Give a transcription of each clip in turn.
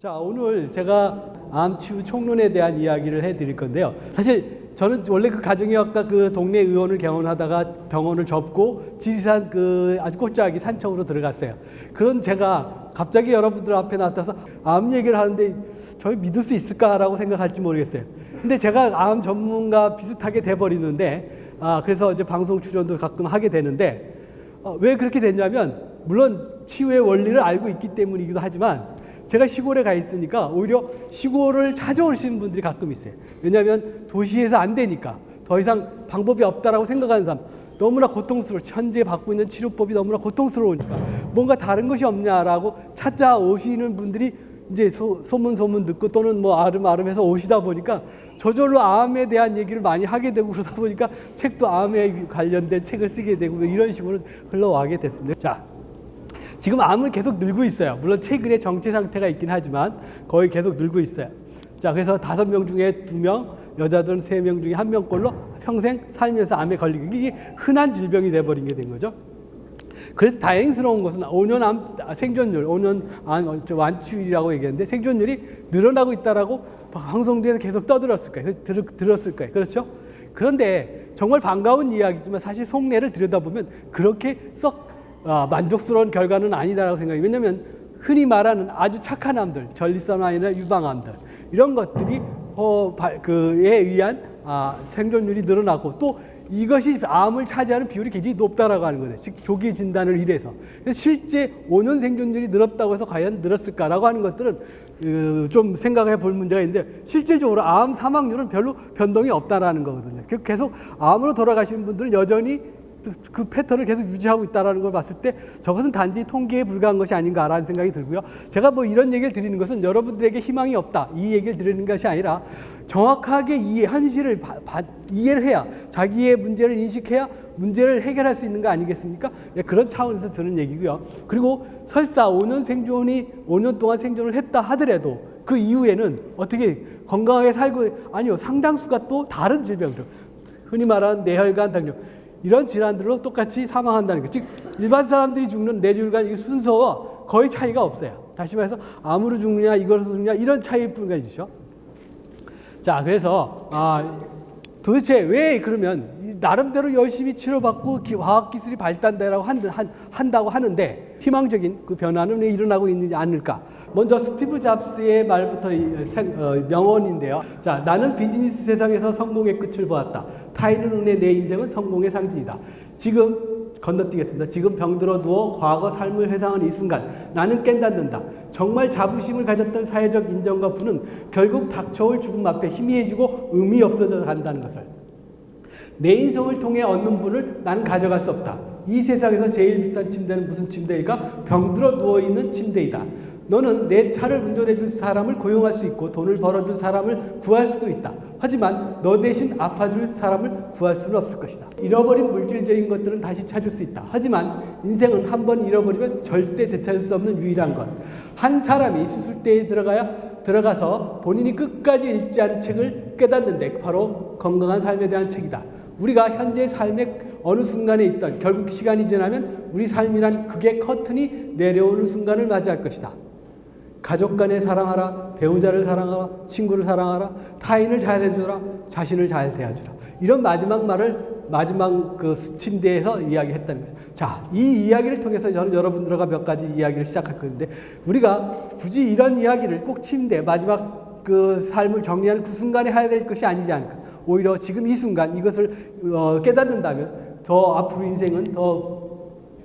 자, 오늘 제가 암 치유 총론에 대한 이야기를 해드릴 건데요. 사실 저는 원래 그 가정의학과 그 동네 의원을 개원하다가 병원을 접고 지리산 그 아주 꽃자기 산청으로 들어갔어요. 그런 제가 갑자기 여러분들 앞에 나타나서 암 얘기를 하는데 저희 믿을 수 있을까라고 생각할지 모르겠어요. 근데 제가 암 전문가 비슷하게 돼버리는데 그래서 이제 방송 출연도 가끔 하게 되는데 왜 그렇게 됐냐면 물론 치유의 원리를 알고 있기 때문이기도 하지만 제가 시골에 가 있으니까 오히려 시골을 찾아오시는 분들이 가끔 있어요. 왜냐하면 도시에서 안 되니까 더 이상 방법이 없다라고 생각하는 사람, 너무나 고통스러워, 현재 받고 있는 치료법이 너무나 고통스러우니까 뭔가 다른 것이 없냐라고 찾아오시는 분들이 이제 소문 듣고 또는 뭐 아름아름해서 오시다 보니까 저절로 암에 대한 얘기를 많이 하게 되고 그러다 보니까 책도 암에 관련된 책을 쓰게 되고 이런 식으로 흘러가게 됐습니다. 자, 지금 암은 계속 늘고 있어요. 물론 최근에 정체 상태가 있긴 하지만 거의 계속 늘고 있어요. 자, 그래서 5명 중에 2명, 여자들은 3명 중에 1명꼴로 평생 살면서 암에 걸리고 이게 흔한 질병이 돼버린 게 된 거죠. 그래서 다행스러운 것은 5년 암 생존율, 5년 암 완치율이라고 얘기했는데 생존율이 늘어나고 있다라고 방송국에서 계속 떠들었을 거예요. 들었을 거예요. 그렇죠? 그런데 정말 반가운 이야기지만 사실 속내를 들여다보면 그렇게 썩 만족스러운 결과는 아니다라고 생각해요. 왜냐하면 흔히 말하는 아주 착한 암들, 전립선암이나 유방암들 이런 것들이 그에 의한 생존율이 늘어나고 또 이것이 암을 차지하는 비율이 굉장히 높다라고 하는 거예요. 즉 조기 진단을 이래서. 그래서 실제 5년 생존율이 늘었다고 해서 과연 늘었을까라고 하는 것들은 좀 생각해 볼 문제가 있는데 실질적으로 암 사망률은 별로 변동이 없다라는 거거든요. 계속 암으로 돌아가시는 분들은 여전히 그 패턴을 계속 유지하고 있다는 걸 봤을 때 저것은 단지 통계에 불과한 것이 아닌가라는 생각이 들고요. 제가 뭐 이런 얘기를 드리는 것은 여러분들에게 희망이 없다 이 얘기를 드리는 것이 아니라 정확하게 현실을 이해를 해야 자기의 문제를 인식해야 문제를 해결할 수 있는 거 아니겠습니까? 그런 차원에서 드는 얘기고요. 그리고 설사 5년 동안 생존을 했다 하더라도 그 이후에는 어떻게 건강하게 살고 아니요 상당수가 또 다른 질병들 흔히 말하는 뇌혈관, 당뇨 이런 질환들로 똑같이 사망한다는 것. 즉 일반 사람들이 죽는 뇌혈관 순서와 거의 차이가 없어요. 다시 말해서 암으로 죽느냐 이것으로 죽느냐 이런 차이일 뿐이죠. 자, 그래서 도대체 왜 그러면 나름대로 열심히 치료받고 과학기술이 발달되라고 한다고 하는데 희망적인 그 변화는 왜 일어나고 있는지 않을까? 먼저 스티브 잡스의 말부터 명언인데요. 자, 나는 비즈니스 세상에서 성공의 끝을 보았다. 타인을 은혜 내 인생은 성공의 상징이다. 지금 건너뛰겠습니다. 지금 병들어 누워 과거 삶을 회상하는 이 순간 나는 깨닫는다. 정말 자부심을 가졌던 사회적 인정과 부는 결국 닥쳐올 죽음 앞에 희미해지고 의미 없어져 간다는 것을. 내 인생을 통해 얻는 부를 나는 가져갈 수 없다. 이 세상에서 제일 비싼 침대는 무슨 침대일까? 병들어 누워있는 침대이다. 너는 내 차를 운전해 줄 사람을 고용할 수 있고 돈을 벌어줄 사람을 구할 수도 있다. 하지만 너 대신 아파줄 사람을 구할 수는 없을 것이다. 잃어버린 물질적인 것들은 다시 찾을 수 있다. 하지만 인생은 한 번 잃어버리면 절대 되찾을 수 없는 유일한 것. 한 사람이 수술대에 들어가서 본인이 끝까지 읽지 않은 책을 깨닫는데 바로 건강한 삶에 대한 책이다. 우리가 현재 삶의 어느 순간에 있던 결국 시간이 지나면 우리 삶이란 극의 커튼이 내려오는 순간을 맞이할 것이다. 가족 간에 사랑하라, 배우자를 사랑하라, 친구를 사랑하라, 타인을 잘해주라, 자신을 잘 대해주라. 이런 마지막 말을 마지막 그 침대에서 이야기했다는 거죠. 자, 이 이야기를 통해서 저는 여러분들과 몇 가지 이야기를 시작할 건데 우리가 굳이 이런 이야기를 꼭 침대 마지막 그 삶을 정리하는 그 순간에 해야 될 것이 아니지 않을까. 오히려 지금 이 순간 이것을 깨닫는다면 더 앞으로 인생은 더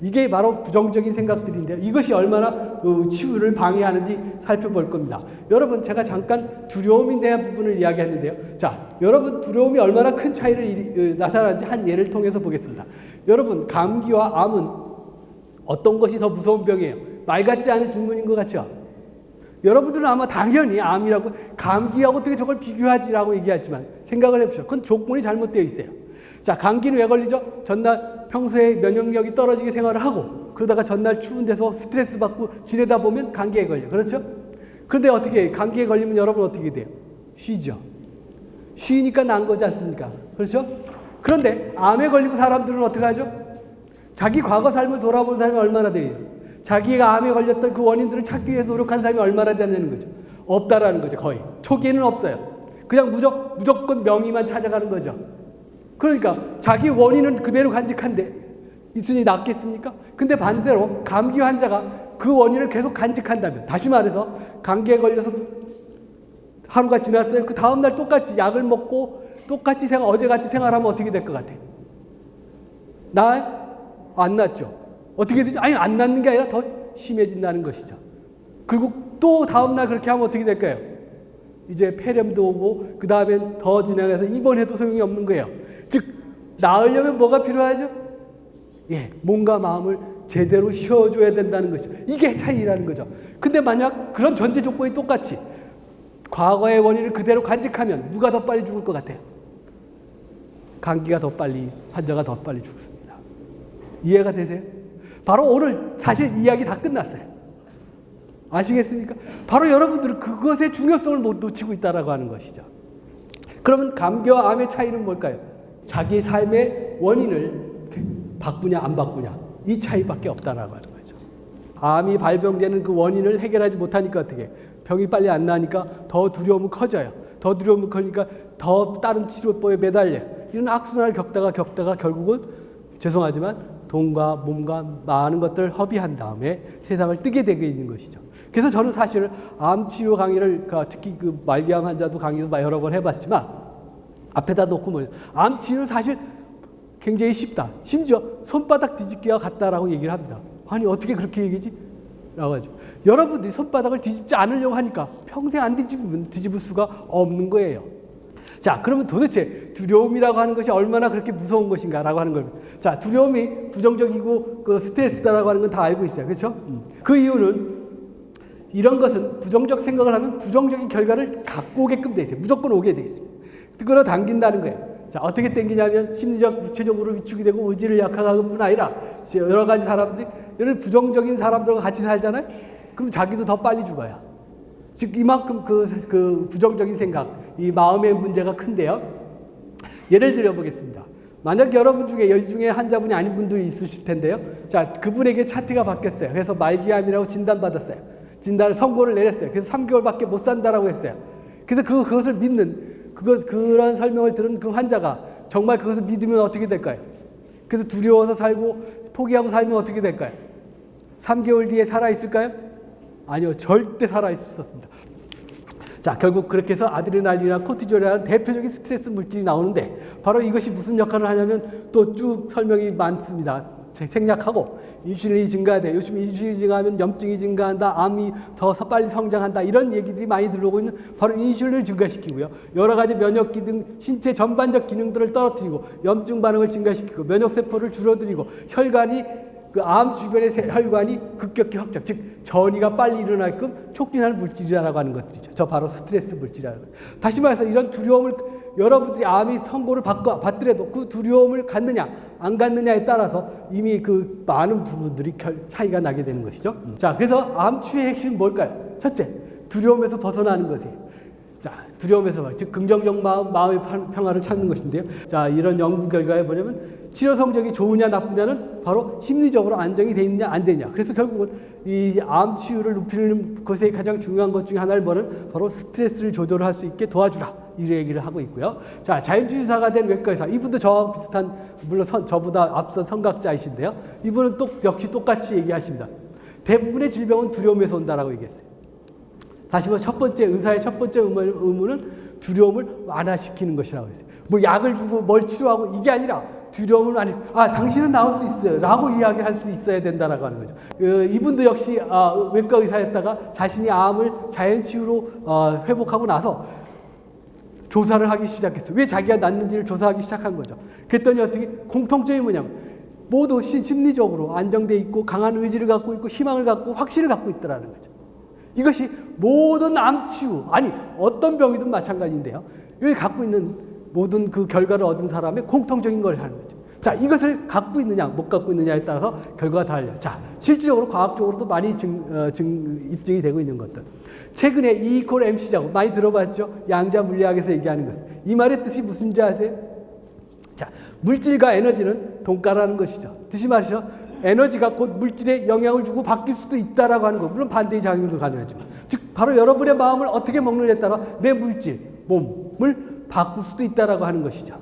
이게 바로 부정적인 생각들인데요. 이것이 얼마나 치유를 방해하는지 살펴볼 겁니다. 여러분 제가 잠깐 두려움에 대한 부분을 이야기했는데요. 자, 여러분 두려움이 얼마나 큰 차이를 나타나는지 한 예를 통해서 보겠습니다. 여러분 감기와 암은 어떤 것이 더 무서운 병이에요? 말 같지 않은 질문인 것 같죠? 여러분들은 아마 당연히 암이라고 감기하고 어떻게 저걸 비교하지라고 얘기하지만 생각을 해보시죠. 그건 조건이 잘못되어 있어요. 자, 감기는 왜 걸리죠? 전날 평소에 면역력이 떨어지게 생활을 하고 그러다가 전날 추운 데서 스트레스 받고 지내다 보면 감기에 걸려. 그렇죠? 그런데 어떻게 감기에 걸리면 여러분 어떻게 돼요? 쉬죠. 쉬니까 난 거지 않습니까? 그렇죠? 그런데 암에 걸리고 사람들은 어떻게 하죠? 자기 과거 삶을 돌아본 사람이 얼마나 돼요? 자기가 암에 걸렸던 그 원인들을 찾기 위해서 노력한 사람이 얼마나 되는 거죠. 없다라는 거죠. 거의 초기에는 없어요. 그냥 무조건 명의만 찾아가는 거죠. 그러니까 자기 원인은 그대로 간직한데 있으니 낫겠습니까? 근데 반대로 감기 환자가 그 원인을 계속 간직한다면, 다시 말해서 감기에 걸려서 하루가 지났어요. 그 다음날 똑같이 약을 먹고 똑같이 어제같이 생활하면 어떻게 될 것 같아요? 안 낫죠. 어떻게 되죠? 아니, 안 낫는 게 아니라 더 심해진다는 것이죠. 그리고 또 다음날 그렇게 하면 어떻게 될까요? 이제 폐렴도 오고 그 다음엔 더 진행해서 입원해도 소용이 없는 거예요. 즉 나으려면 뭐가 필요하죠? 몸과 마음을 제대로 쉬어줘야 된다는 것이죠. 이게 차이라는 거죠. 근데 만약 그런 전제 조건이 똑같이 과거의 원인을 그대로 간직하면 누가 더 빨리 죽을 것 같아요? 감기가 더 빨리, 환자가 더 빨리 죽습니다. 이해가 되세요? 바로 오늘 사실 이야기 다 끝났어요. 아시겠습니까? 바로 여러분들은 그것의 중요성을 못 놓치고 있다라고 하는 것이죠. 그러면 감기와 암의 차이는 뭘까요? 자기 삶의 원인을 바꾸냐 안 바꾸냐, 이 차이밖에 없다라고 하는 거죠. 암이 발병되는 그 원인을 해결하지 못하니까 어떻게? 병이 빨리 안 나니까 더 두려움은 커져요. 더 두려움은 커니까 더 다른 치료법에 매달려요. 이런 악순환을 겪다가 결국은 죄송하지만 돈과 몸과 많은 것들을 허비한 다음에 세상을 뜨게 되고 있는 것이죠. 그래서 저는 사실 암 치료 강의를, 특히 그 말기암 환자도 강의도 여러 번 해봤지만 앞에다 놓고 암 치료는 사실 굉장히 쉽다. 심지어 손바닥 뒤집기와 같다라고 얘기를 합니다. 아니 어떻게 그렇게 얘기지? 라고 하죠. 여러분들이 손바닥을 뒤집지 않으려고 하니까 평생 안 뒤집을 수가 없는 거예요. 자, 그러면 도대체 두려움이라고 하는 것이 얼마나 그렇게 무서운 것인가라고 하는 겁니다. 자, 두려움이 부정적이고 그 스트레스다라고 하는 건 다 알고 있어요. 그렇죠? 그 이유는 이런 것은 부정적 생각을 하면 부정적인 결과를 갖고 오게끔 돼 있어요. 무조건 오게 돼 있습니다. 끌어당긴다는 거예요. 자, 어떻게 당기냐면 심리적, 육체적으로 위축이 되고 의지를 약화하는 뿐 아니라 여러 가지 사람들이 이런 부정적인 사람들과 같이 살잖아요. 그럼 자기도 더 빨리 죽어요. 즉 이만큼 그 부정적인 생각, 이 마음의 문제가 큰데요. 예를 들어 보겠습니다. 만약 여러분 중에 여기 중에 환자분이 아닌 분들이 있으실 텐데요. 자, 그분에게 차트가 바뀌었어요. 그래서 말기암이라고 진단받았어요. 진단을 선고를 내렸어요. 그래서 3개월밖에 못 산다라고 했어요. 그래서 그것을 믿는 그런 설명을 들은 그 환자가 정말 그것을 믿으면 어떻게 될까요? 그래서 두려워서 살고 포기하고 살면 어떻게 될까요? 3개월 뒤에 살아있을까요? 아니요. 절대 살아있을 수 없습니다. 자, 결국 그렇게 해서 아드레날린이나 코티졸이라는 대표적인 스트레스 물질이 나오는데 바로 이것이 무슨 역할을 하냐면 또 쭉 설명이 많습니다. 생략하고 인슐린이 증가돼. 요즘 인슐린이 증가하면 염증이 증가한다. 암이 더 빨리 성장한다. 이런 얘기들이 많이 들어오고 있는 바로 인슐린을 증가시키고요. 여러 가지 면역기 등 신체 전반적 기능들을 떨어뜨리고 염증 반응을 증가시키고 면역세포를 줄어들이고 혈관이 그 암 주변의 혈관이 급격히 확장, 즉 전이가 빨리 일어나게끔 촉진하는 물질이라고 하는 것들이죠. 저 바로 스트레스 물질이라는 거예요. 다시 말해서 이런 두려움을 여러분들이 암이 선고를 받더라도 그 두려움을 갖느냐 안 갖느냐에 따라서 이미 그 많은 부분들이 차이가 나게 되는 것이죠. 자, 그래서 암 치유의 핵심은 뭘까요? 첫째, 두려움에서 벗어나는 것이에요. 자, 두려움에서, 즉 긍정적 마음의 평화를 찾는 것인데요. 자, 이런 연구 결과에 뭐냐면 치료 성적이 좋으냐 나쁘냐는 바로 심리적으로 안정이 돼 있느냐 안 되느냐. 그래서 결국은 이 암 치유를 높이는 것의 가장 중요한 것 중에 하나를 뭐는 바로 스트레스를 조절할 수 있게 도와주라. 이 얘기를 하고 있고요. 자, 자연주의사가 된 외과의사, 이분도 저와 비슷한, 물론 저보다 앞선 선각자이신데요. 이분은 역시 똑같이 얘기하십니다. 대부분의 질병은 두려움에서 온다라고 얘기했어요. 다시 말해 의사의 첫 번째 의무는 두려움을 완화시키는 것이라고 했어요. 뭐 약을 주고 뭘 치료하고 이게 아니라 두려움을 당신은 나을 수 있어요 라고 이야기할 수 있어야 된다라고 하는 거죠. 이분도 역시 외과 의사였다가 자신이 암을 자연치유로 회복하고 나서 조사를 하기 시작했어요. 왜 자기가 낫는지를 조사하기 시작한 거죠. 그랬더니 어떻게 공통점이 뭐냐면 모두 심리적으로 안정돼 있고 강한 의지를 갖고 있고 희망을 갖고 확신을 갖고 있더라는 거죠. 이것이 모든 암 치유, 아니 어떤 병이든 마찬가지인데요. 이걸 갖고 있는 모든 그 결과를 얻은 사람의 공통적인 걸 하는 거죠. 자, 이것을 갖고 있느냐 못 갖고 있느냐에 따라서 결과가 달라요. 자, 실질적으로 과학적으로도 많이 입증이 되고 있는 것들. 최근에 E=MC 작업 많이 들어봤죠? 양자 물리학에서 얘기하는 것. 이 말의 뜻이 무슨지 아세요? 자, 물질과 에너지는 동가라는 것이죠. 뜻이 말이죠. 에너지가 곧 물질에 영향을 주고 바뀔 수도 있다라고 하는 거. 물론 반대의 작용도 가능하지만. 즉 바로 여러분의 마음을 어떻게 먹느냐에 따라 내 물질, 몸을 바꿀 수도 있다라고 하는 것이죠.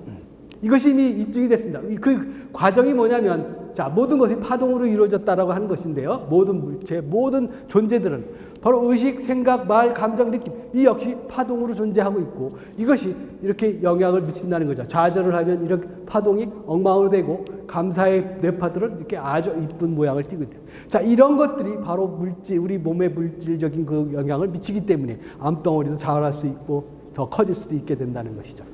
이것이 이미 입증이 됐습니다. 그 과정이 뭐냐면 자, 모든 것이 파동으로 이루어졌다라고 하는 것인데요. 모든 물체, 모든 존재들은 바로 의식, 생각, 말, 감정, 느낌 이 역시 파동으로 존재하고 있고 이것이 이렇게 영향을 미친다는 거죠. 좌절을 하면 이렇게 파동이 엉망으로 되고 감사의 뇌파들은 이렇게 아주 이쁜 모양을 띠고 있대요. 자, 이런 것들이 바로 물질, 우리 몸의 물질적인 그 영향을 미치기 때문에 암덩어리도 자랄 수 있고 더 커질 수도 있게 된다는 것이죠.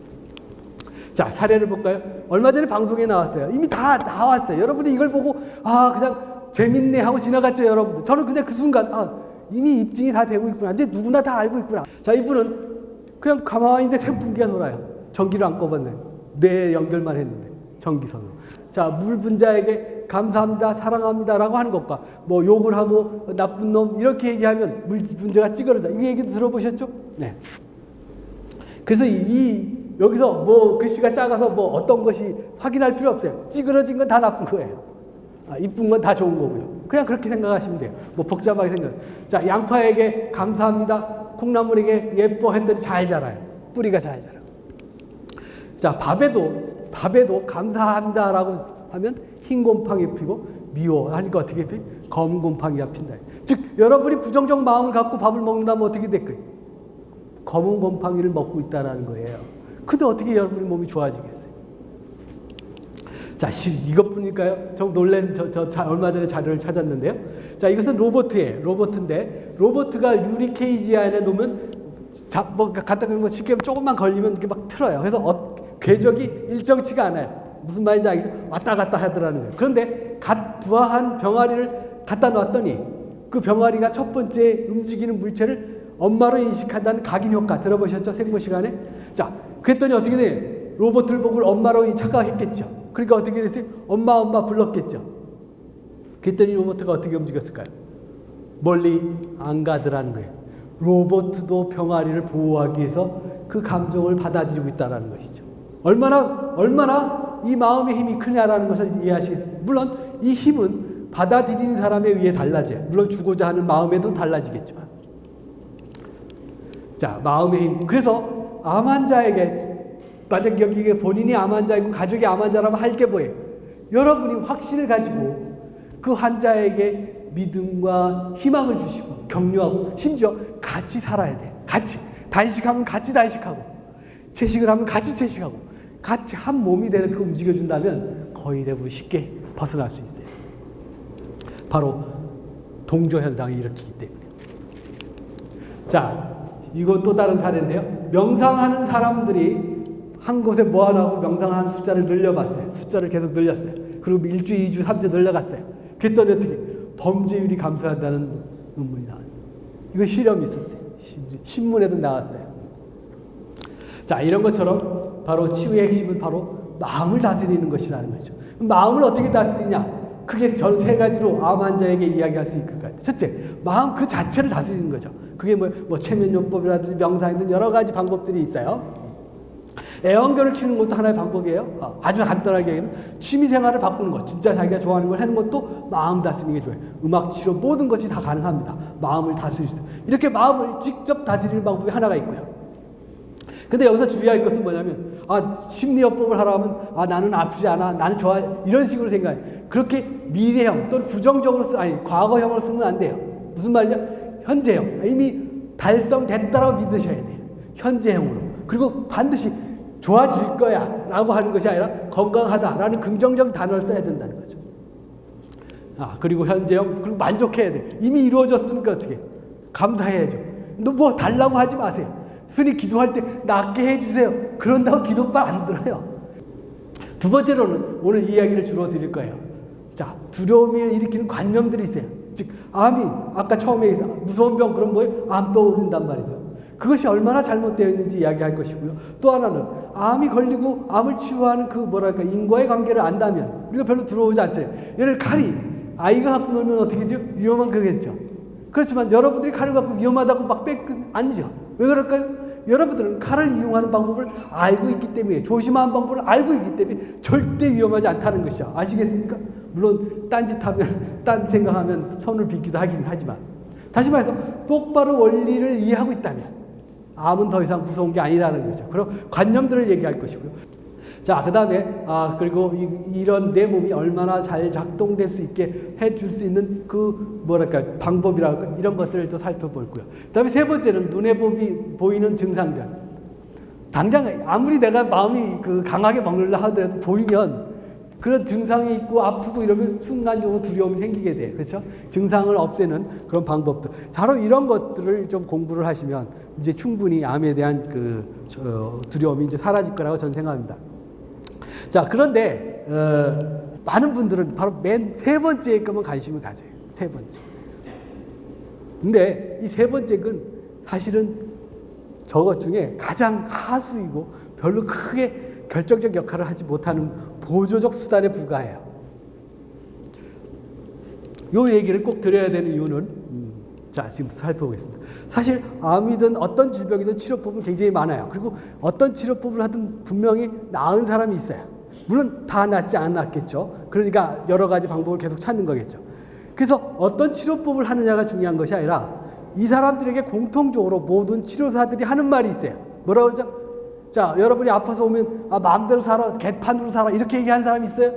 자, 사례를 볼까요? 얼마 전에 방송에 나왔어요. 이미 다 나왔어요. 여러분이 이걸 보고 그냥 재밌네 하고 지나갔죠, 여러분들. 저는 그냥 그 순간 이미 입증이 다 되고 있구나. 이제 누구나 다 알고 있구나. 자, 이분은 그냥 가만히 있는데扇風기가 돌아요. 전기를 안 꺼봤네. 뇌 연결만 했는데 전기선으로. 자, 물 분자에게 감사합니다, 사랑합니다라고 하는 것과 뭐 욕을 하고 나쁜 놈 이렇게 얘기하면 물 분자가 찌그러져. 이 얘기도 들어보셨죠? 네. 그래서 여기서 뭐 글씨가 작아서 뭐 어떤 것이 확인할 필요 없어요. 찌그러진 건 다 나쁜 거예요. 이쁜 건 다 좋은 거고요. 그냥 그렇게 생각하시면 돼요. 뭐 복잡하게 생각. 자, 양파에게 감사합니다. 콩나물에게 예뻐 했더니 잘 자라요. 뿌리가 잘 자라. 자, 밥에도 감사합니다라고 하면 흰 곰팡이 피고 미워하니까 어떻게 피? 검은 곰팡이가 핀다. 즉 여러분이 부정적 마음을 갖고 밥을 먹는다면 어떻게 될까요? 검은 곰팡이를 먹고 있다는 거예요. 근데 어떻게 여러분의 몸이 좋아지겠어요? 자, 이것뿐일까요? 저 놀란, 얼마 전에 자료를 찾았는데요. 자, 이것은 로봇이에요. 로봇인데, 로봇가 유리 케이지 안에 놓으면, 갖다 놓으면 쉽게 조금만 걸리면 이렇게 막 틀어요. 그래서 궤적이 일정치가 않아요. 무슨 말인지 알겠죠? 왔다 갔다 하더라는 거예요. 그런데 갓 부화한 병아리를 갖다 놨더니 그 병아리가 첫 번째 움직이는 물체를 엄마로 인식한다는 각인 효과 들어보셨죠? 생물 시간에? 자, 그랬더니 어떻게 돼요? 로봇을 보고 엄마로 착각했겠죠. 그러니까 어떻게 됐어요? 엄마 불렀겠죠. 그랬더니 로봇가 어떻게 움직였을까요? 멀리 안 가더라는 거예요. 로봇도 병아리를 보호하기 위해서 그 감정을 받아들이고 있다는 것이죠. 얼마나 이 마음의 힘이 크냐라는 것을 이해하시겠어요? 물론 이 힘은 받아들이는 사람에 의해 달라져요. 물론 주고자 하는 마음에도 달라지겠지만. 자, 마음의 힘. 그래서 암 환자에게 만약 여기에 본인이 암 환자이고 가족이 암 환자라면 할 게 뭐예요? 여러분이 확신을 가지고 그 환자에게 믿음과 희망을 주시고 격려하고 심지어 같이 살아야 돼. 같이. 단식하면 같이 단식하고 채식을 하면 같이 채식하고 같이 한 몸이 되게 움직여준다면 거의 대부분 쉽게 벗어날 수 있어요. 바로 동조현상이 일으키기 때문에. 자, 이건 또 다른 사례인데요. 명상하는 사람들이 한 곳에 모아놓고 명상하는 숫자를 늘려봤어요. 숫자를 계속 늘렸어요. 그리고 1주, 2주, 3주 늘려갔어요. 그랬더니 어떻게 범죄율이 감소한다는 논문이 나와요. 이거 실험이 있었어요. 신문에도 나왔어요. 자, 이런 것처럼 바로 치유의 핵심은 바로 마음을 다스리는 것이라는 거죠. 마음을 어떻게 다스리냐? 그게 저는 세 가지로 암 환자에게 이야기할 수 있을 것 같아요. 첫째, 마음 그 자체를 다스리는 거죠. 그게 뭐 체면요법이라든지 명상이든 여러 가지 방법들이 있어요. 애완견을 키우는 것도 하나의 방법이에요. 아주 간단하게 얘기하면 취미생활을 바꾸는 것, 진짜 자기가 좋아하는 걸 하는 것도 마음 다스리는 게 좋아요. 음악, 치료 모든 것이 다 가능합니다. 마음을 다스릴 수 있어요. 이렇게 마음을 직접 다스리는 방법이 하나가 있고요. 근데 여기서 주의할 것은 뭐냐면 심리요법을 하라 하면 나는 아프지 않아, 나는 좋아, 이런 식으로 생각해요. 그렇게 미래형 또는 부정적으로 과거형으로 쓰면 안 돼요. 무슨 말이냐? 현재형. 이미 달성됐다라고 믿으셔야 돼요. 현재형으로. 그리고 반드시 좋아질 거야 라고 하는 것이 아니라 건강하다라는 긍정적 단어를 써야 된다는 거죠. 그리고 현재형, 그리고 만족해야 돼. 이미 이루어졌으니까 어떻게? 감사해야죠. 너 뭐 달라고 하지 마세요. 흔히 기도할 때 낫게 해주세요. 그런다고 기도빨 안 들어요. 두 번째로는 오늘 이야기를 주로 드릴 거예요. 자, 두려움을 일으키는 관념들이 있어요. 즉, 암이 아까 처음에 무서운 병 그런 뭐예요? 암 떠오른단 말이죠. 그것이 얼마나 잘못되어 있는지 이야기할 것이고요. 또 하나는 암이 걸리고 암을 치유하는 인과의 관계를 안다면 우리가 별로 들어오지 않죠. 얘를 칼이 아이가 갖고 놀면 어떻게 되죠? 위험한 거겠죠. 그렇지만 여러분들이 칼을 갖고 위험하다고 막 아니죠. 왜 그럴까요? 여러분들은 칼을 이용하는 방법을 알고 있기 때문에, 조심하는 방법을 알고 있기 때문에 절대 위험하지 않다는 것이죠. 아시겠습니까? 물론 딴짓하면, 딴 생각하면 손을 빗기도 하긴 하지만, 다시 말해서 똑바로 원리를 이해하고 있다면 암은 더 이상 무서운 게 아니라는 거죠. 그럼 관념들을 얘기할 것이고요. 자, 그 다음에, 그리고 이런 내 몸이 얼마나 잘 작동될 수 있게 해줄 수 있는 방법이랄까, 이런 것들을 또 살펴볼 거고요. 그 다음에 세 번째는 눈에 보이는 증상들. 당장 아무리 내가 마음이 강하게 먹으려 하더라도 보이면 그런 증상이 있고 아프고 이러면 순간적으로 두려움이 생기게 돼. 그렇죠? 증상을 없애는 그런 방법들. 바로 이런 것들을 좀 공부를 하시면 이제 충분히 암에 대한 두려움이 이제 사라질 거라고 저는 생각합니다. 자, 그런데 많은 분들은 바로 맨 세 번째에 것만 관심을 가져요. 세 번째. 근데 이 세 번째 건 사실은 저것 중에 가장 하수이고 별로 크게 결정적 역할을 하지 못하는 보조적 수단에 불과해요. 요 얘기를 꼭 드려야 되는 이유는 자, 지금부터 살펴보겠습니다. 사실 암이든 어떤 질병이든 치료법은 굉장히 많아요. 그리고 어떤 치료법을 하든 분명히 나은 사람이 있어요. 물론 다 낫지 않았겠죠. 그러니까 여러 가지 방법을 계속 찾는 거겠죠. 그래서 어떤 치료법을 하느냐가 중요한 것이 아니라 이 사람들에게 공통적으로 모든 치료사들이 하는 말이 있어요. 뭐라고 그러죠? 자, 여러분이 아파서 오면 마음대로 살아, 개판으로 살아 이렇게 얘기하는 사람이 있어요?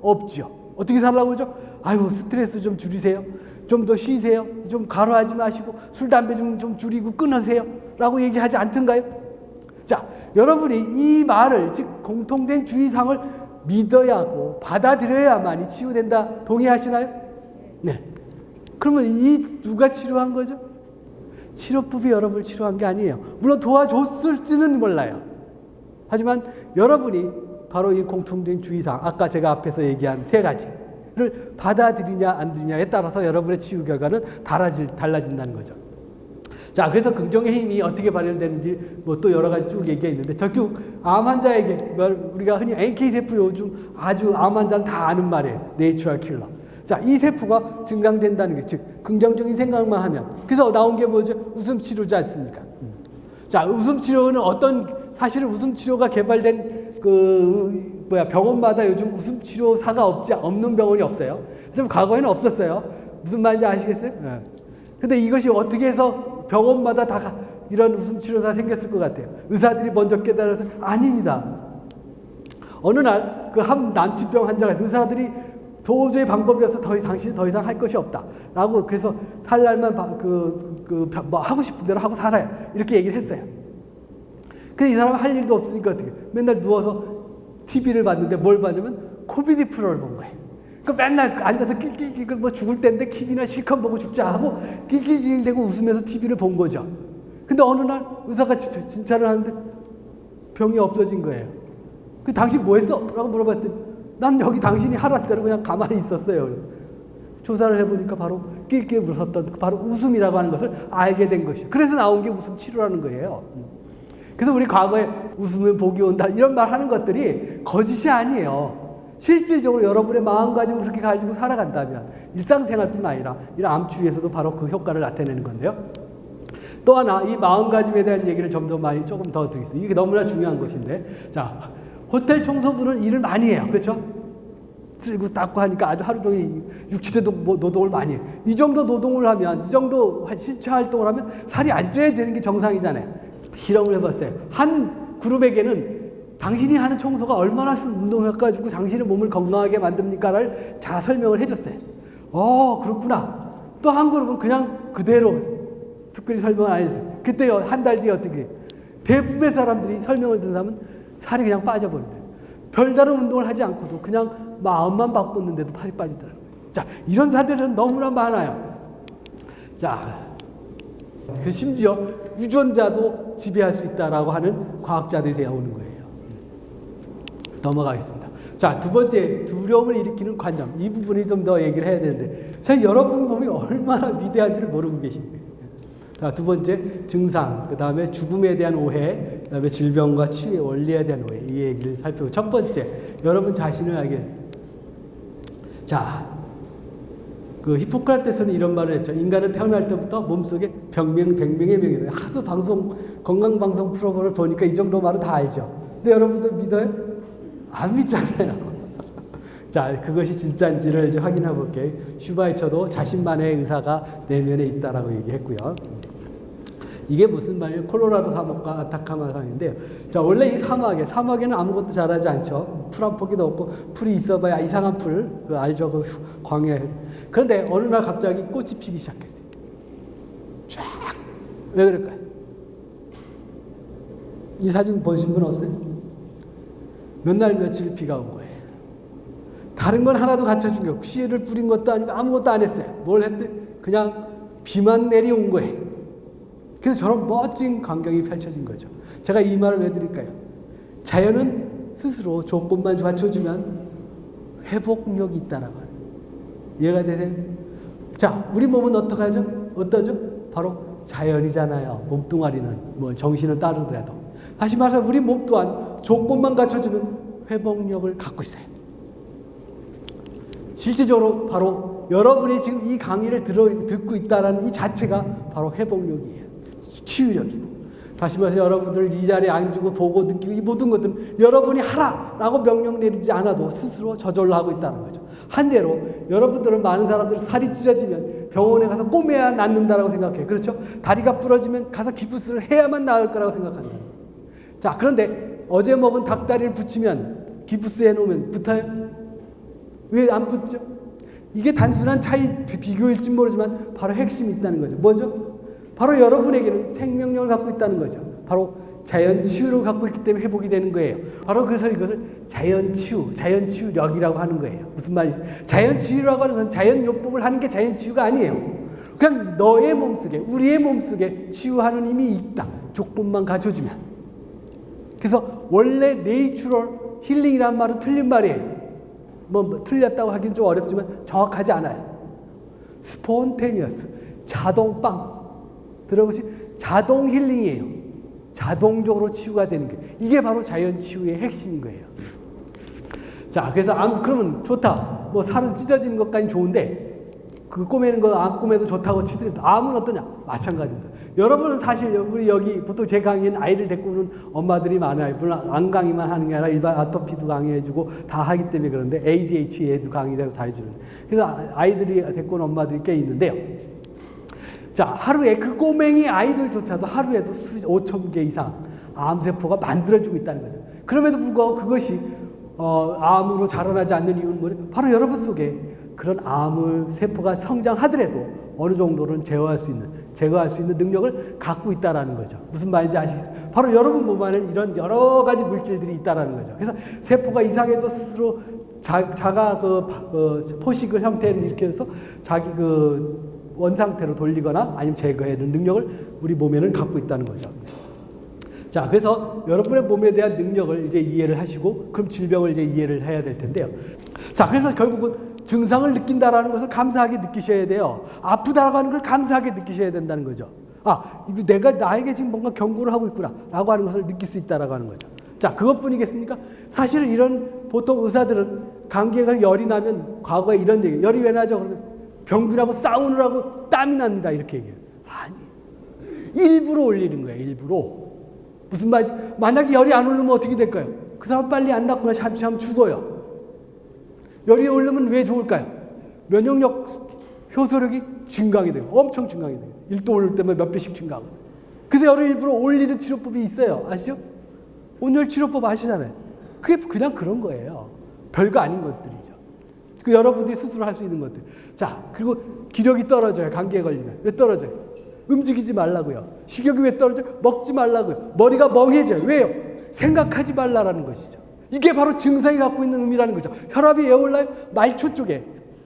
없죠. 어떻게 살라고 그러죠? 아이고, 스트레스 좀 줄이세요. 좀 더 쉬세요. 좀 과로하지 마시고 술, 담배 좀 줄이고 끊으세요. 라고 얘기하지 않던가요? 자, 여러분이 이 말을, 즉 공통된 주의사항을 믿어야 하고 받아들여야만이 치유된다. 동의하시나요? 네. 그러면 이 누가 치료한 거죠? 치료법이 여러분을 치료한 게 아니에요. 물론 도와줬을지는 몰라요. 하지만 여러분이 바로 이 공통된 주의사항, 아까 제가 앞에서 얘기한 세 가지를 받아들이냐 안 들이냐에 따라서 여러분의 치유 결과는 달라진다는 거죠. 자, 그래서 긍정의 힘이 어떻게 발현되는지 또 여러 가지 쭉 얘기했는데, 결국 암 환자에게 우리가 흔히 NK 세포, 요즘 아주 암 환자는 다 아는 말이에요. 내추럴 킬러. 자, 이 세포가 증강된다는 게, 즉 긍정적인 생각만 하면, 그래서 나온 게 뭐죠? 웃음 치료지 않습니까? 자, 웃음 치료는 사실은 웃음 치료가 개발된 병원마다 요즘 웃음 치료사가 없는 병원이 없어요. 좀 과거에는 없었어요. 무슨 말인지 아시겠어요? 네. 근데 이것이 어떻게 해서 병원마다 다 이런 웃음 치료사 생겼을 것 같아요. 의사들이 먼저 깨달아서 아닙니다. 어느 날 한 난치병 환자가 있어요. 의사들이 도저히 방법이 없어 당신이 더 이상 할 것이 없다. 라고 그래서 살 날만 하고 싶은 대로 하고 살아요. 이렇게 얘기를 했어요. 근데 이 사람은 할 일도 없으니까 어떻게 맨날 누워서 TV를 봤는데 뭘 봤냐면 코미디 프로를 본 거예요. 그 맨날 앉아서 낄낄낄 뭐 죽을 때인데 TV나 실컷 보고 죽자 하고 낄낄낄 대고 웃으면서 TV를 본 거죠. 근데 어느 날 의사가 진찰을 하는데 병이 없어진 거예요. 그 당신 뭐 했어? 라고 물어봤더니 난 여기 당신이 하라는 대로 그냥 가만히 있었어요. 조사를 해보니까 바로 낄낄 웃었던 바로 웃음이라고 하는 것을 알게 된 것이죠. 그래서 나온 게 웃음 치료라는 거예요. 그래서 우리 과거에 웃으면 복이 온다 이런 말 하는 것들이 거짓이 아니에요. 실질적으로 여러분의 마음가짐을 그렇게 가지고 살아간다면 일상생활뿐 아니라 이런 암치유에서도 바로 그 효과를 나타내는 건데요. 또 하나 이 마음가짐에 대한 얘기를 조금 더 드리겠습니다. 이게 너무나 중요한 것인데, 자, 호텔 청소부는 일을 많이 해요. 그렇죠? 쓸고 닦고 하니까 아주 하루 종일 육체적 노동을 많이 해요. 이 정도 노동을 하면, 이 정도 신체 활동을 하면 살이 안 쪄야 되는 게 정상이잖아요. 실험을 해봤어요. 한 그룹에게는 당신이 하는 청소가 얼마나 운동해가지고 당신의 몸을 건강하게 만듭니까를 잘 설명을 해줬어요. 그렇구나. 또 한 그룹은 그냥 그대로 특별히 설명을 안 해줬어요. 그때 한 달 뒤에 어떻게 대부분의 사람들이 설명을 듣는 사람은 살이 그냥 빠져버린대요. 별다른 운동을 하지 않고도 그냥 마음만 바꿨는데도 살이 빠지더라고요. 자, 이런 사례들은 너무나 많아요. 자, 심지어 유전자도 지배할 수 있다라고 하는 과학자들이 되어오는 거예요. 넘어가겠습니다. 자, 두 번째, 두려움을 일으키는 관점. 이 부분을 좀 더 얘기를 해야 되는데, 여러분 몸이 얼마나 위대한지를 모르고 계십니다. 자, 두 번째, 증상. 그 다음에 죽음에 대한 오해. 그 다음에 질병과 치유의 원리에 대한 오해. 이 얘기를 살펴보고, 첫 번째, 여러분 자신을 알게. 자, 히포크라테스는 이런 말을 했죠. 인간은 태어날 때부터 몸속에 백명의 명이. 하도 건강방송 프로그램을 보니까 이 정도 말은 다 알죠. 근데 여러분들 믿어요? 안 믿잖아요. 자, 그것이 진짜인지를 이제 확인해 볼게요. 슈바이처도 자신만의 의사가 내면에 있다라고 얘기했고요. 이게 무슨 말이에요? 콜로라도 사막과 아타카마 산인데요. 자, 원래 이 사막에는 아무것도 자라지 않죠. 풀 한 포기도 없고, 풀이 있어봐야 이상한 풀, 그 알죠? 그 광야. 그런데 어느 날 갑자기 꽃이 피기 시작했어요. 쫙. 왜 그럴까요? 이 사진 보신 분 없어요? 몇 날 며칠 비가 온 거예요. 다른 건 하나도 갖춰준 게 없고, 씨를 뿌린 것도 아니고 아무것도 안 했어요. 뭘 했대? 그냥 비만 내려온 거예요. 그래서 저런 멋진 광경이 펼쳐진 거죠. 제가 이 말을 왜 드릴까요? 자연은 스스로 조건만 갖춰주면 회복력이 있다라고 하는 거예요. 이해가 되세요? 자, 우리 몸은 어떠죠? 바로 자연이잖아요. 몸뚱아리는, 뭐 정신은 따르더라도. 다시 말해서 우리 몸 또한 조건만 갖춰주면 회복력을 갖고 있어요. 실질적으로 바로 여러분이 지금 이 강의를 듣고 있다는 이 자체가 바로 회복력이에요. 치유력이고. 다시 말해서 여러분들 이 자리에 앉고 보고 느끼고 이 모든 것들은 여러분이 하라라고 명령 내리지 않아도 스스로 저절로 하고 있다는 거죠. 한대로 여러분들은 많은 사람들은 살이 찢어지면 병원에 가서 꼬매야 낫는다라고 생각해요. 그렇죠? 다리가 부러지면 가서 기부스를 해야만 나을 거라고 생각한다는 거죠. 자, 그런데 어제 먹은 닭다리를 붙이면 기부스 해놓으면 붙어요? 왜 안 붙죠? 이게 단순한 차이 비교일지 모르지만 바로 핵심이 있다는 거죠. 뭐죠? 바로 여러분에게는 생명력을 갖고 있다는 거죠. 바로 자연 치유를 갖고 있기 때문에 회복이 되는 거예요. 바로 그래서 이것을 자연 치유력이라고 하는 거예요. 무슨 말이에요? 자연 치유라고 하는 건 자연 요법을 하는 게 자연 치유가 아니에요. 그냥 너의 몸속에, 우리의 몸속에 치유하는 힘이 있다. 조건만 갖춰주면. 그래서 원래 네이처럴 힐링이라는 말은 틀린 말이에요. 뭐 틀렸다고 하기는 좀 어렵지만 정확하지 않아요. 스폰테니어스, 자동빵. 들어보시, 자동 힐링이에요. 자동적으로 치유가 되는 게. 이게 바로 자연 치유의 핵심인 거예요. 자, 그래서 그러면 좋다. 뭐 살은 찢어지는 것까지 좋은데, 그 꼬매는 거 안 꼬매도 좋다고 치더라도 암은 어떠냐? 마찬가지입니다. 여러분은 사실 우리 여기 보통 제 강의는 아이를 데리고 오는 엄마들이 많아요. 물론 안 강의만 하는 게 아니라 일반 아토피도 강의해주고 다 하기 때문에 그런데 ADHD에도 강의되고 다 해주는. 그래서 아이들이 데리고 온 엄마들이 꽤 있는데요. 자, 하루에 그 꼬맹이 아이들조차도 하루에도 5,000개 이상 암세포가 만들어지고 있다는 거죠. 그럼에도 불구하고 그것이 암으로 자라나지 않는 이유는 뭐죠? 바로 여러분 속에 그런 세포가 성장하더라도 어느 정도는 제거할 수 있는 능력을 갖고 있다라는 거죠. 무슨 말인지 아시겠어요? 바로 여러분 몸 안에 이런 여러 가지 물질들이 있다라는 거죠. 그래서 세포가 이상해도 스스로 자가 포식을 형태를 일으켜서 자기 원상태로 돌리거나 아니면 제거해주는 능력을 우리 몸에는 갖고 있다는 거죠. 자, 그래서 여러분의 몸에 대한 능력을 이제 이해를 하시고, 그럼 질병을 이제 이해를 해야 될 텐데요. 자, 그래서 결국은 증상을 느낀다라는 것을 감사하게 느끼셔야 돼요. 아프다라고 하는 걸 감사하게 느끼셔야 된다는 거죠. 아, 이거 나에게 지금 뭔가 경고를 하고 있구나 라고 하는 것을 느낄 수 있다라고 하는 거죠. 자, 그것뿐이겠습니까? 사실 이런 보통 의사들은 감기가 열이 나면 과거에 이런 얘기, 열이 왜 나죠? 그러면 병균하고 싸우느라고 땀이 납니다. 이렇게 얘기해요. 아니, 일부러 올리는 거예요. 일부러. 무슨 말이지? 만약에 열이 안 오르면 어떻게 될까요? 그 사람 빨리 안 낫구나. 잠시 죽어요. 열이 오르면 왜 좋을까요? 면역력, 효소력이 증강이 돼요. 엄청 증강이 돼요. 1도 오를 때면 몇 배씩 증가하거든요. 그래서 열을 일부러 올리는 치료법이 있어요. 아시죠? 온열 치료법 아시잖아요. 그게 그냥 그런 거예요. 별거 아닌 것들이죠. 그 여러분들이 스스로 할 수 있는 것들. 자, 그리고 기력이 떨어져요. 감기에 걸리면. 왜 떨어져요? 움직이지 말라고요. 식욕이 왜 떨어져요? 먹지 말라고요. 머리가 멍해져요. 왜요? 생각하지 말라라는 것이죠. 이게 바로 증상이 갖고 있는 의미라는 거죠. 혈압이 왜 올라요? 말초 쪽에,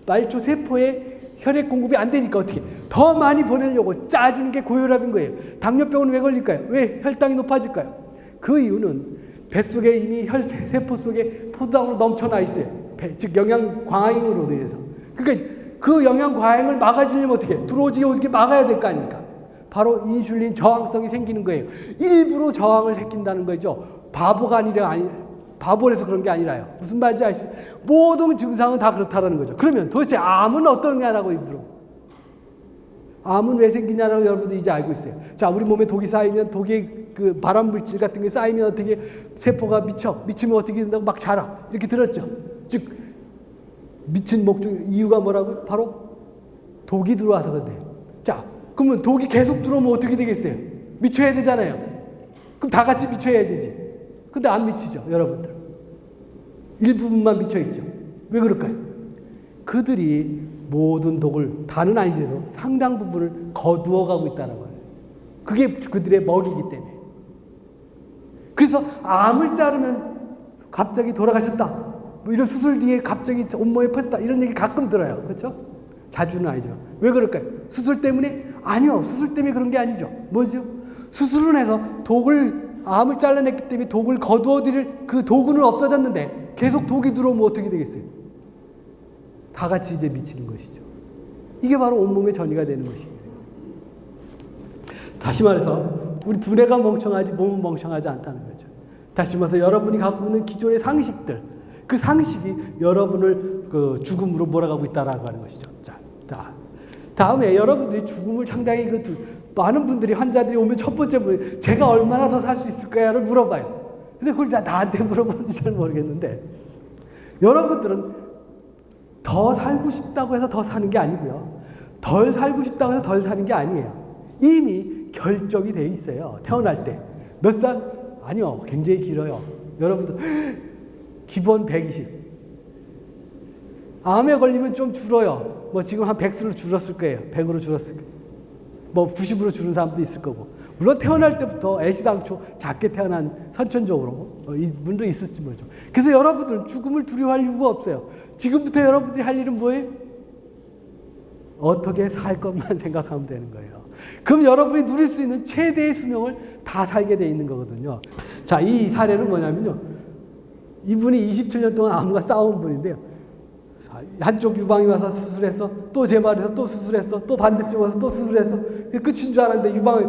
말초 세포에 혈액 공급이 안 되니까 어떻게? 더 많이 보내려고 짜주는 게 고혈압인 거예요. 당뇨병은 왜 걸릴까요? 왜 혈당이 높아질까요? 그 이유는 뱃속에 이미 세포 속에 포도당으로 넘쳐나 있어요. 즉 영양 과잉으로 인해서. 그러니까 그 영양 과잉을 막아주려면 어떻게? 들어오지 막아야 될 거 아닙니까? 바로 인슐린 저항성이 생기는 거예요. 일부러 저항을 시킨다는 거죠. 바보라서 그런 게 아니라요. 무슨 말인지 아시죠? 모든 증상은 다 그렇다라는 거죠. 그러면 도대체 암은 어떠냐라고 일부러. 암은 왜 생기냐라고 여러분들 이제 알고 있어요. 자, 우리 몸에 독이 쌓이면 독의 그 발암 물질 같은 게 쌓이면 어떻게 세포가 미치면 어떻게 된다고 막 자라. 이렇게 들었죠. 즉 미친 목적 이유가 뭐라고요? 바로 독이 들어와서 그런데. 자, 그러면 독이 계속 들어오면 어떻게 되겠어요? 미쳐야 되잖아요. 그럼 다 같이 미쳐야 되지. 근데 안 미치죠, 여러분들. 일부분만 미쳐 있죠. 왜 그럴까요? 그들이 모든 독을, 다는 아니죠, 상당 부분을 거두어 가고 있다는 거예요. 그게 그들의 먹이기 때문에. 그래서 암을 자르면 갑자기 돌아가셨다, 뭐 이런 수술 뒤에 갑자기 온몸에 퍼졌다, 이런 얘기 가끔 들어요. 그렇죠? 자주는 아니지만. 왜 그럴까요? 수술 때문에? 아니요, 수술 때문에 그런 게 아니죠. 뭐죠? 수술을 해서 암을 잘라냈기 때문에 독을 거두어 드릴 그 도구는 없어졌는데 계속 독이 들어오면 어떻게 되겠어요? 다 같이 이제 미치는 것이죠. 이게 바로 온몸의 전이가 되는 것이에요. 다시 말해서 우리 두뇌가 멍청하지 몸은 멍청하지 않다는 거죠. 다시 말해서 여러분이 갖고 있는 기존의 상식들, 그 상식이 여러분을 그 죽음으로 몰아가고 있다라고 하는 것이죠. 자, 다음에 여러분들이 죽음을 상당히 많은 분들이 환자들이 오면 첫 번째 문제, 제가 얼마나 더 살 수 있을까요를 물어봐요. 근데 그걸 나한테 물어보는지 잘 모르겠는데, 여러분들은 더 살고 싶다고 해서 더 사는 게 아니고요, 덜 살고 싶다고 해서 덜 사는 게 아니에요. 이미 결정이 돼 있어요. 태어날 때 몇 살? 아니요, 굉장히 길어요. 여러분들 기본 120. 암에 걸리면 좀 줄어요. 뭐 지금 한 100으로 줄었을 거예요. 100으로 줄었을 거예요. 뭐 90으로 줄은 사람도 있을 거고. 물론 태어날 때부터 애시당초 작게 태어난 선천적으로 이분도 있을지 모르죠. 그래서 여러분들은 죽음을 두려워할 이유가 없어요. 지금부터 여러분들이 할 일은 뭐예요? 어떻게 살 것만 생각하면 되는 거예요. 그럼 여러분이 누릴 수 있는 최대의 수명을 다 살게 돼 있는 거거든요. 자, 이 사례는 뭐냐면요, 이분이 27년 동안 암과 싸운 분인데요, 한쪽 유방이 와서 수술해서 또 재발해서 또 수술해서 또 반대쪽 와서 또 수술해서 끝인 줄 알았는데 유방이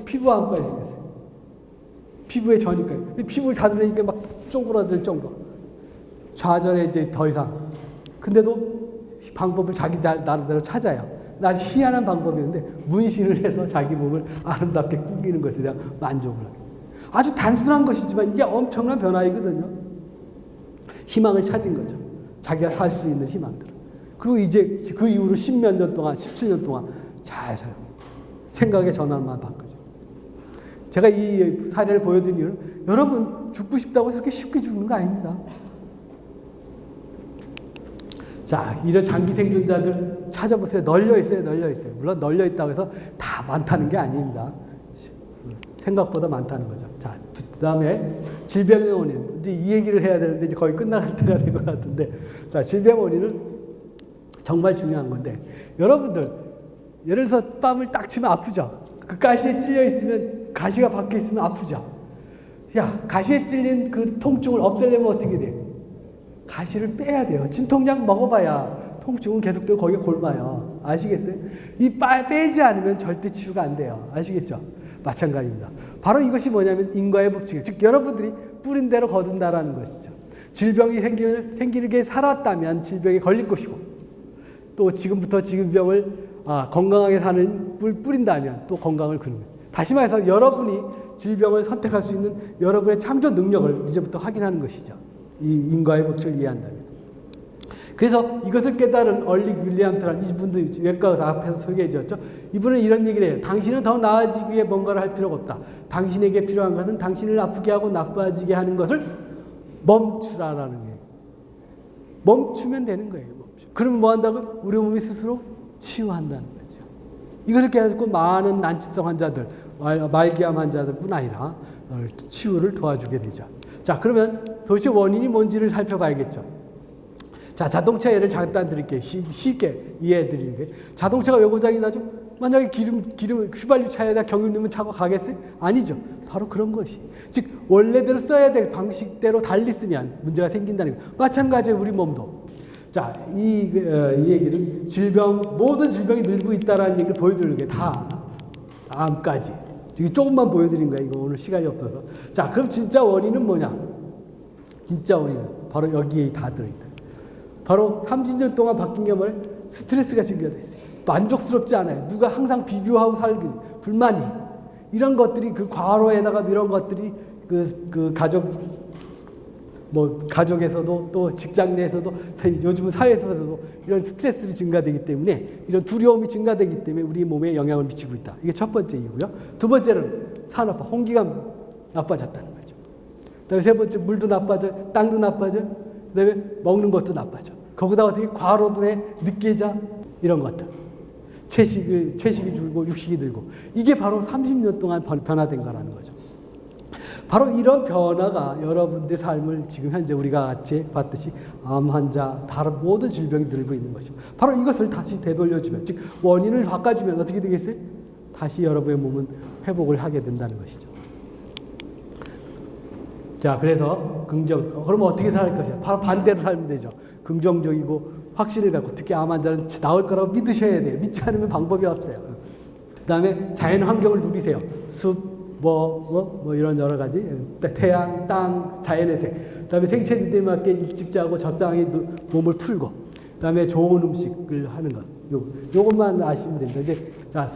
피부암까지 생겼어요. 피부에 저니까요. 피부를 닫으려니까 막 쪼그라들 정도. 좌절에 이제 더 이상. 근데도 방법을 자기 나름대로 찾아요. 아주 희한한 방법이었는데 문신을 해서 자기 몸을 아름답게 꾸미는 것에 대한 만족을 하고. 아주 단순한 것이지만 이게 엄청난 변화이거든요. 희망을 찾은 거죠. 자기가 살 수 있는 희망들. 그리고 이제 그 이후로 10몇 년 동안, 17년 동안 잘 살고 생각의 전환만 바꾸죠. 제가 이 사례를 보여드린 이유는 여러분 죽고 싶다고 해서 그렇게 쉽게 죽는 거 아닙니다. 자, 이런 장기 생존자들 찾아보세요. 널려 있어요. 물론 널려 있다고 해서 다 많다는 게 아닙니다. 생각보다 많다는 거죠. 자, 그다음에 질병의 원인. 이제 이 얘기를 해야 되는데 이제 거의 끝나갈 때가 된 것 같은데, 자, 질병 원인은 정말 중요한 건데, 여러분들 예를 들어서 뺨을 딱 치면 아프죠. 그 가시에 찔려 있으면, 가시가 밖에 있으면 아프죠. 야, 가시에 찔린 그 통증을 없애려면 어떻게 돼요? 가시를 빼야 돼요. 진통약 먹어봐야 통증은 계속되고 거기에 골마요. 아시겠어요? 이 빼지 않으면 절대 치유가 안 돼요. 아시겠죠? 마찬가지입니다. 바로 이것이 뭐냐면 인과의 법칙이에요. 즉 여러분들이 뿌린 대로 거둔다라는 것이죠. 질병이 생기게 살았다면 질병에 걸릴 것이고, 또 지금부터 질병을 건강하게 사는 뿌린다면 또 건강을 그는 거예요. 다시 말해서 여러분이 질병을 선택할 수 있는 여러분의 창조 능력을 이제부터 확인하는 것이죠. 이 인과의 법칙을 이해한다면. 그래서 이것을 깨달은 얼릭 윌리엄스라는 이분도 외과 의사 앞에서 소개해 주었죠. 이분은 이런 얘기를 해요. 당신은 더 나아지기 위해 뭔가를 할 필요가 없다. 당신에게 필요한 것은 당신을 아프게 하고 나빠지게 하는 것을 멈추라라는 거예요. 멈추면 되는 거예요. 그러면 뭐 한다고? 우리 몸이 스스로 치유한다는 거죠. 이것을 깨닫고 많은 난치성 환자들, 말기암 환자들뿐 아니라 치유를 도와주게 되죠. 자, 그러면 도대체 원인이 뭔지를 살펴봐야겠죠. 자, 자동차 예를 잠깐 드릴게요. 쉽게 이해해 드리는 게. 자동차가 왜 고장이 나죠? 만약에 기름 휘발유 차에다 경유 넣으면 차가 가겠어요? 아니죠. 바로 그런 것이. 즉, 원래대로 써야 될 방식대로 달리 쓰면 문제가 생긴다는 거예요. 마찬가지예요, 우리 몸도. 자, 이 얘기는 모든 질병이 늘고 있다는 얘기를 보여드리는 게 다음까지. 조금만 보여드린 거예요. 이거 오늘 시간이 없어서. 자, 그럼 진짜 원인은 뭐냐? 진짜 원인은 바로 여기에 다 들어있다. 바로 30년 동안 바뀐 게 뭐예요? 스트레스가 증가돼 있어요. 만족스럽지 않아요. 누가 항상 비교하고 살고, 불만이. 이런 것들이 그 과로에다가 이런 것들이 그 가족 뭐 가족에서도 또 직장 내에서도 요즘은 사회에서도 이런 스트레스가 증가되기 때문에 이런 두려움이 증가되기 때문에 우리 몸에 영향을 미치고 있다. 이게 첫 번째 이유고요. 두 번째는 산업화, 홍기가 나빠졌다는 거죠. 그다음에 세 번째 물도 나빠져, 땅도 나빠져, 그다음에 먹는 것도 나빠져. 거기다 어떻게 과로도 해, 늦게 자 이런 것들. 채식이 줄고 육식이 늘고 이게 바로 30년 동안 변화된 거라는 거죠. 바로 이런 변화가 여러분들의 삶을 지금 현재 우리가 같이 봤듯이 암 환자, 다른 모든 질병이 늘고 있는 것이죠. 바로 이것을 다시 되돌려주면, 즉 원인을 바꿔주면 어떻게 되겠어요? 다시 여러분의 몸은 회복을 하게 된다는 것이죠. 자, 그래서 그러면 어떻게 살 것이야? 바로 반대로 살면 되죠. 긍정적이고 확신을 갖고, 특히 암 환자는 나을 거라고 믿으셔야 돼요. 믿지 않으면 방법이 없어요. 그 다음에 자연 환경을 누리세요. 숲, 이런 여러 가지, 태양, 땅, 자연의 색. 그 다음에 생체지대에 맞게 일찍 자고 적당히 몸을 풀고, 그 다음에 좋은 음식을 하는 것. 요것만 아시면 됩니다. 이제, 자,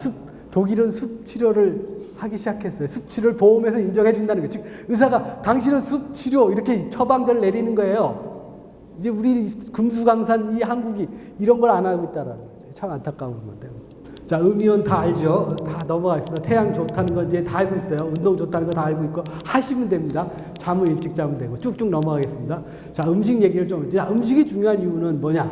독일은 숲 치료를 하기 시작했어요. 숲 치료를 보험에서 인정해준다는 거예요. 즉, 의사가 당신은 숲 치료 이렇게 처방전을 내리는 거예요. 이제 우리 금수강산 이 한국이 이런 걸 안 하고 있다는 거죠. 참 안타까운 건데요. 자, 음이온 다 알죠? 다 넘어가겠습니다. 태양 좋다는 건 이제 다 알고 있어요. 운동 좋다는 거 다 알고 있고 하시면 됩니다. 잠을 일찍 자면 되고 쭉쭉 넘어가겠습니다. 자, 음식 얘기를 좀. 자, 음식이 중요한 이유는 뭐냐?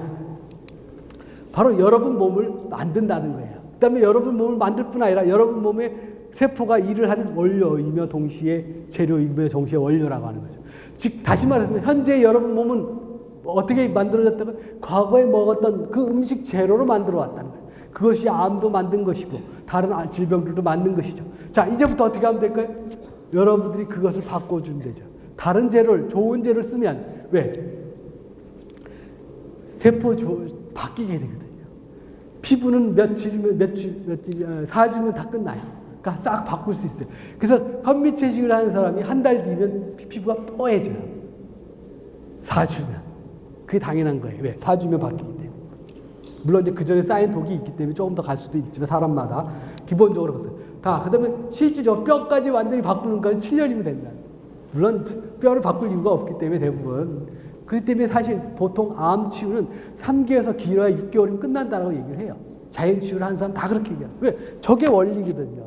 바로 여러분 몸을 만든다는 거예요. 그 다음에 여러분 몸을 만들 뿐 아니라 여러분 몸에 세포가 일을 하는 원료이며 동시에 재료이며 동시에 원료라고 하는 거죠. 즉 다시 말해서 현재 여러분 몸은 어떻게 만들어졌다면 과거에 먹었던 그 음식 재료로 만들어 왔다는 거예요. 그것이 암도 만든 것이고 다른 질병들도 만든 것이죠. 자, 이제부터 어떻게 하면 될까요? 여러분들이 그것을 바꿔주면 되죠. 다른 재료를, 좋은 재료를 쓰면 왜? 바뀌게 되거든요. 피부는 며칠, 4주면 다 끝나요. 그러니까 싹 바꿀 수 있어요. 그래서 현미채식을 하는 사람이 한 달 뒤면 피부가 뽀해져요. 4주면. 그게 당연한 거예요. 왜? 4주면 바뀌기 때문에. 물론 이제 그 전에 쌓인 독이 있기 때문에 조금 더 갈 수도 있지만 사람마다 기본적으로 그렇어요. 그 다음에 실질적으로 뼈까지 완전히 바꾸는 건 7년이면 된다. 물론 뼈를 바꿀 이유가 없기 때문에 대부분. 그렇기 때문에 사실 보통 암 치유는 3개월에서 길어야 6개월이면 끝난다고 얘기를 해요. 자연 치유를 하는 사람 다 그렇게 얘기해요. 왜? 저게 원리거든요.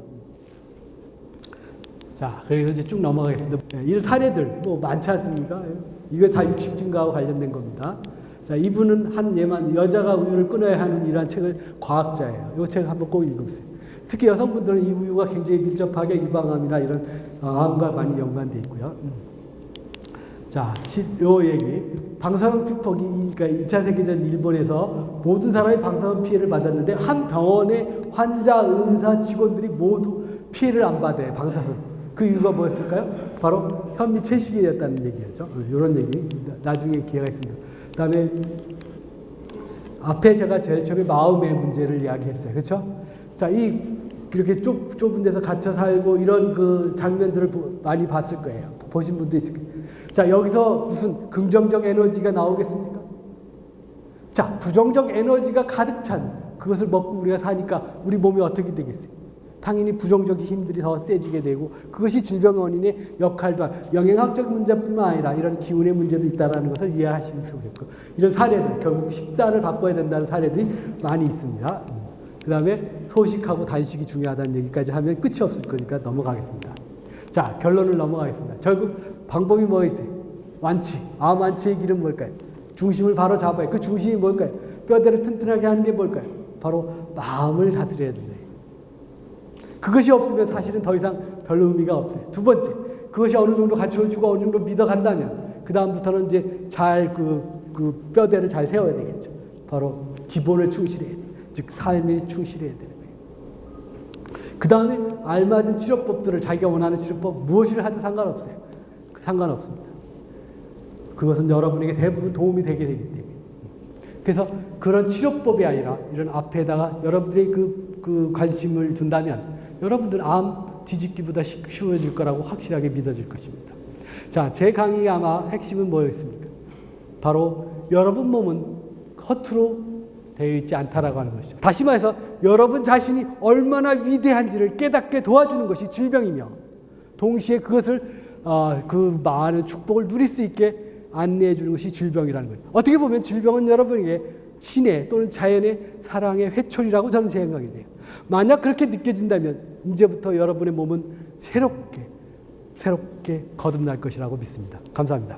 자, 그래서 이제 쭉 넘어가겠습니다. 이 사례들 뭐 많지 않습니까? 이거 다 육식 증가하고 관련된 겁니다. 자, 이분은 여자가 우유를 끊어야 하는 이러한 책을 과학자예요. 이 책을 한번 꼭 읽어보세요. 특히 여성분들은 이 우유가 굉장히 밀접하게 유방암이나 이런 암과 많이 연관되어 있고요. 자, 요 얘기. 방사능 피폭이, 그러니까 2차 세계전 일본에서 모든 사람이 방사능 피해를 받았는데 한 병원의 환자, 의사, 직원들이 모두 피해를 안 받아요. 방사능. 그 이유가 뭐였을까요? 바로 현미채식이었다는 얘기죠. 이런 얘기 나중에 기회가 있습니다. 그 다음에 앞에 제가 제일 처음에 마음의 문제를 이야기했어요. 그렇죠? 자, 이렇게 좁은 데서 갇혀 살고 이런 그 장면들을 많이 봤을 거예요. 보신 분도 있을 거예요. 자, 여기서 무슨 긍정적 에너지가 나오겠습니까? 자, 부정적 에너지가 가득 찬 그것을 먹고 우리가 사니까 우리 몸이 어떻게 되겠어요? 당연히 부정적인 힘들이 더 세지게 되고 그것이 질병 원인의 역할도 영양학적 문제뿐만 아니라 이런 기운의 문제도 있다는 것을 이해하시면 좋겠고 이런 사례들 결국 식사를 바꿔야 된다는 사례들이 많이 있습니다. 그 다음에 소식하고 단식이 중요하다는 얘기까지 하면 끝이 없을 거니까 넘어가겠습니다. 자, 결론을 넘어가겠습니다. 결국 방법이 뭐 있어요? 완치, 암 완치의 길은 뭘까요? 중심을 바로 잡아요. 그 중심이 뭘까요? 뼈대를 튼튼하게 하는 게 뭘까요? 바로 마음을 다스려야 된다. 그것이 없으면 사실은 더 이상 별로 의미가 없어요. 두 번째, 그것이 어느 정도 갖추어주고 어느 정도 믿어간다면 그 다음부터는 이제 잘 그 뼈대를 잘 세워야 되겠죠. 바로 기본을 충실해야 돼요. 즉 삶에 충실해야 되는 거예요. 그 다음에 알맞은 치료법들을 자기가 원하는 치료법 무엇을 해도 상관없어요. 상관없습니다. 그것은 여러분에게 대부분 도움이 되게 되기 때문에. 그래서 그런 치료법이 아니라 이런 앞에다가 여러분들의 그 관심을 둔다면 여러분들 암 뒤집기보다 쉬워질 거라고 확실하게 믿어질 것입니다. 자, 제 강의 아마 핵심은 뭐였습니까? 바로 여러분 몸은 허투루 되어 있지 않다라고 하는 것이죠. 다시 말해서 여러분 자신이 얼마나 위대한지를 깨닫게 도와주는 것이 질병이며 동시에 그것을 그 많은 축복을 누릴 수 있게 안내해 주는 것이 질병이라는 거예요. 어떻게 보면 질병은 여러분에게 신의 또는 자연의 사랑의 회초리라고 저는 생각이 돼요. 만약 그렇게 느껴진다면 이제부터 여러분의 몸은 새롭게 거듭날 것이라고 믿습니다. 감사합니다.